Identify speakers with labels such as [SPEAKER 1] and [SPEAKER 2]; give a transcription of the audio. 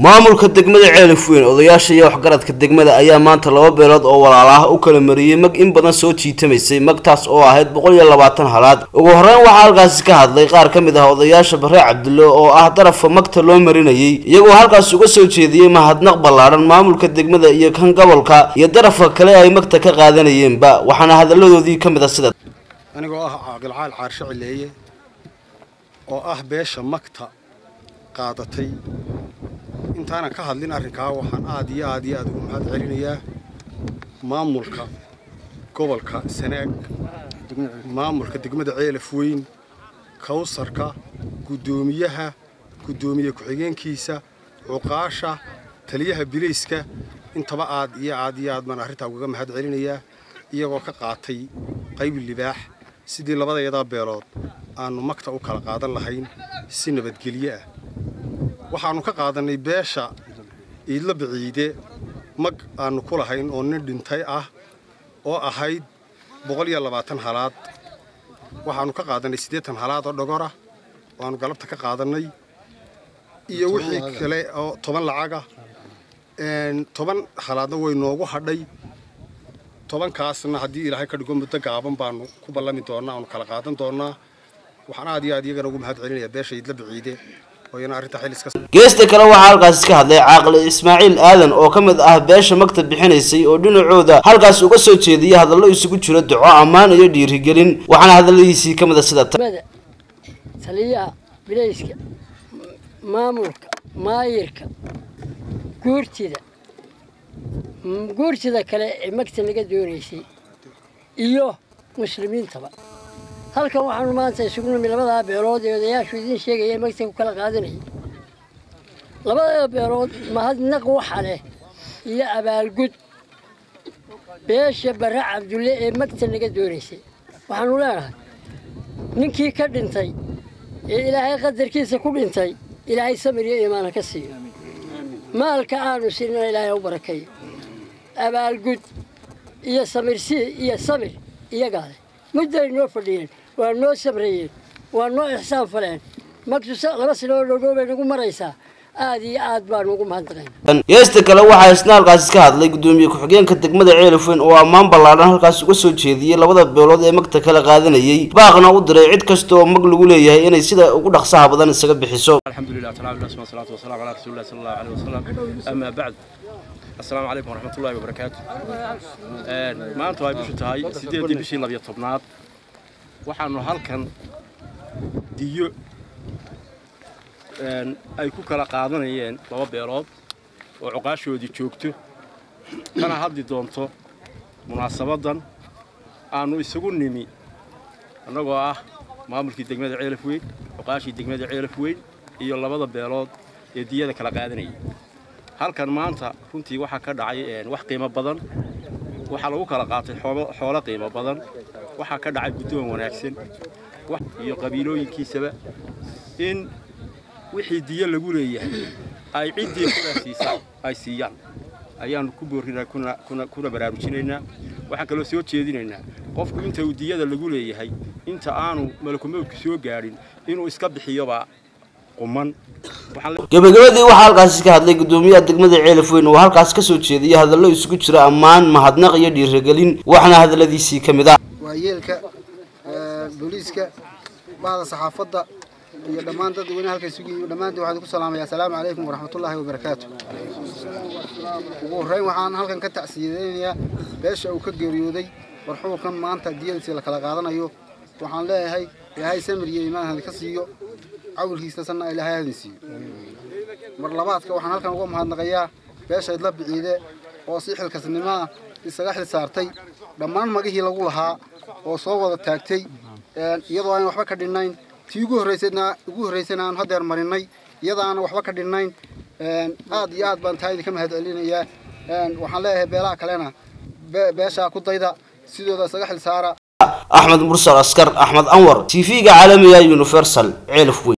[SPEAKER 1] maamulka degmada Ceelafweyn odayaasha iyo waxgaradka degmada ayaa maanta laba beelood oo walaal ah u kala mariyay mag in badan soo jiitamaysay magtaas oo ahayd 120 halaad ugu horeyn waxa halkaas ka hadlay qaar kamid ah odayaasha Bare Cabdulle oo ah darafka magta loo marinayay iyagoo halkaas uga soo jeediyay mahadnaq ballaaran maamulka degmada iyo kan gobolka iyo darafka kale ay magta ka qaadanayeenba waxaana hadaladoodii kamid ah sida
[SPEAKER 2] anigoo ah Caaqil Caal Caarshe Cileeye oo ah beesha magta qaadatay intaana ka hadlin arrinkaa waxaan aad iyo aad ugu mahad celinayaa maamulka gobolka Sanaag maamulka degmada Ceelafweyn Kawsarka gudoomiye ku-xigeenkiisa cuqaasha taliyaha biliiska intaba aad iyo aad man arrintaa uga mahad celinayaa iyagoo ka qaatay qayb libaax sidii labadayada beelood aanu magta u kala qaadan lahayn si nabadgelyo ah waxaanu ka qaadanay beesha Idla Biciide mag aanu ku lahayn oo nin dhintay ah oo ahayd 120 halaad waxaanu ka qaadanay 80 halaad oo dhogora waanu galabta ka qaadanay iyo wixii kale oo 10 lacaga 10 halaadna way noogu hadhay 10 kaasna hadii Ilaahay ka dhigo muddo gaaban baanu ku ballami doonaa oo kala qaadan doonaa waxaan aad iyo aad iyagana ugu mahad celinayaa beesha Idla Biciide
[SPEAKER 1] geesta kale waxa halkaas ka hadlay Caaqil Ismaaciil Aadan oo kamid ah beesha magta bixinaysay oo dhinacooda halkaas uga soo jeediyay hadallo isugu jira duco amaan iyo dhiirigelin waxaana hadaladiisii kamid ah sida
[SPEAKER 3] taliyaha bilayska maamulka maayirka guurtida kale ee magta laga doonaysay iyo muslimiintaba halkan waxaanu maanta isugu nimid labada beelood ee odayaashu idin sheegayeen magta ku kala qaadanayay labada beelood mahadnaq waxa leh iyo abaalgud beesha Bare Cabdulle ee magta laga doonaysay waxaanu leenahay ninkii ka dhintay ee Ilaahay qadarkiisa ku dhintay Ilaahay samir iyo iimaan ka siiyo maalka aanu siinay Ilaahay u barakeeyo abaalgud iyo samirsi iyo samir iyaga muddo inoo fadhiyeen waa noo sabrayeen waa noo ihsaan faleen magtusa laba sano oo bay nagu maraysaa aad iyo aad baan ugu mahadnaqaynaa
[SPEAKER 1] yeesta kale waxa isna halkaas ka hadlay gudoomiye ku-xigeenka degmada Ceelafweyn oo ammaan ballaaran halkaas uga soo jeediyay labada beelood ee magta kala qaadanayay baaqna u diray cid kasto oo mag lagu leeyahay inay sida ugu dhaqsaha badan isaga bixiso
[SPEAKER 4] alxamdulillaah ta'ala wasalaatu wasalaamu ala rasuulillah sallallahu alayhi wasallam amma ba'd assalaamu alaykum warahmatullahi wabarakaatuh maanta way bishu tahay 8 bishii 12aad waxaanu halkan diyo ay ku kala qaadanayeen laba beelood oo cuqaashoodii joogto kana hadli doonto munaasabadan aanu isugu nimi annagoo ah maamulkii degmada Ceelafweyn cuqaashii degmada Ceelafweyn iyo labada beelood ee diyada kala qaadanayay halkan maanta runtii waxa ka dhacay wax qiimo badan waxa lagu kala qaatay xoolo qiimo badan waxa ka dhacay gudoon wanaagsan wax iyo qabiilooyinkiisaba in wixii diya lagu leeyahay ay ciidii ay siiyaan ayaan ku boorinaa kuna baraarujinaynaa waxa kale soo jeedinaynaa qofku inta uu diyada lagu leeyahay inta aanu malakumowdku soo gaarin inuu iska bixiyoba quman
[SPEAKER 1] gabagabadii waxa halkaas ka hadlay gudoomiyaha degmada Ceelafweyn oo halkaas ka soo jeediyay hadallo isugu jira ammaan mahadnaq iyo dhiirigelin waxaana hadaladiisii kamid ah
[SPEAKER 5] waayeelka booliiska baada saxaafadda iyo dhammaan dad weynaha halka isugu dhamaantii waxaan ku salaamayaa assalaamu alaykum warahmatullaahi wabarakaatuh ugu horeyn waxaan halkan ka tacsiyeeyay beesha uu ka geeriyooday warxuukan maanta diyadiisa la kala qaadanayo waxaan leeyahay Ilaahay samir iyo iimaan ka siiyo awlkiisa sanna Ilaahay hadin siiyo mar labaadka waxaan halkan uga mahadnaqayaa beesha Idla Biciide oo si xilkasnimo isaga xil saartay dhammaan magihii lagu lahaa oo soo wada taagtay iyadoo aan waxba ka dhinayn tii ugu horeysayna aan hadeer marinay iyada aan waxba ka dhinayn aad iyo aad baan taayid ka mahad celinayaa waxaan leeyahay beelaha kalena beesha ku dayda sidooda isaga xil saara
[SPEAKER 1] Ahmed Mursal Askar Ahmed Anwar TV-ga caalamiga Universal Ceelafweyn.